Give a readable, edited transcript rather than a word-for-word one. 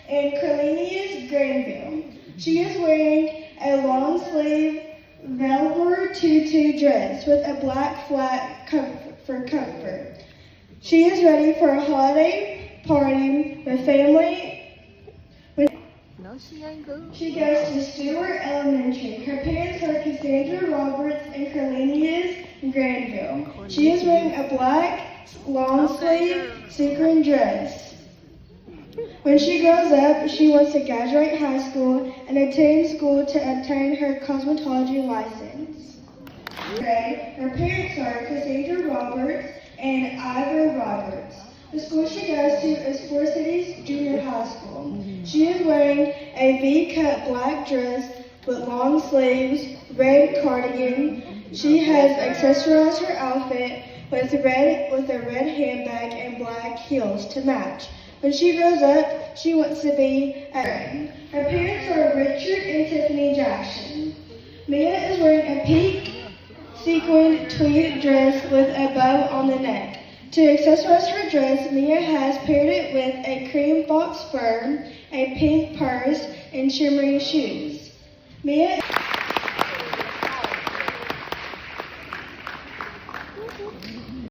in Cornelius Granville. She is wearing a long-sleeve velour tutu dress with a black flat for comfort. She is ready for a holiday party with family. She goes to Stewart Elementary. Her parents are Cassandra Roberts and Cornelius Granville. She is wearing a black long-sleeve sequin dress. When she grows up, she wants to graduate high school and attend school to obtain her cosmetology license. Her parents are Cassandra Roberts and Ivor Roberts. The school she goes to is Four Cities Junior High School. She is wearing a V-cut black dress with long sleeves, red cardigan. She has accessorized her outfit with a red handbag and black heels to match. When she grows up, she wants to be a her parents are Richard and Tiffany Jackson. Mia is wearing a pink sequin tweed dress with a bow on the neck. To accessorize her dress, Mia has paired it with a cream fox fur, a pink purse, and shimmery shoes. Mia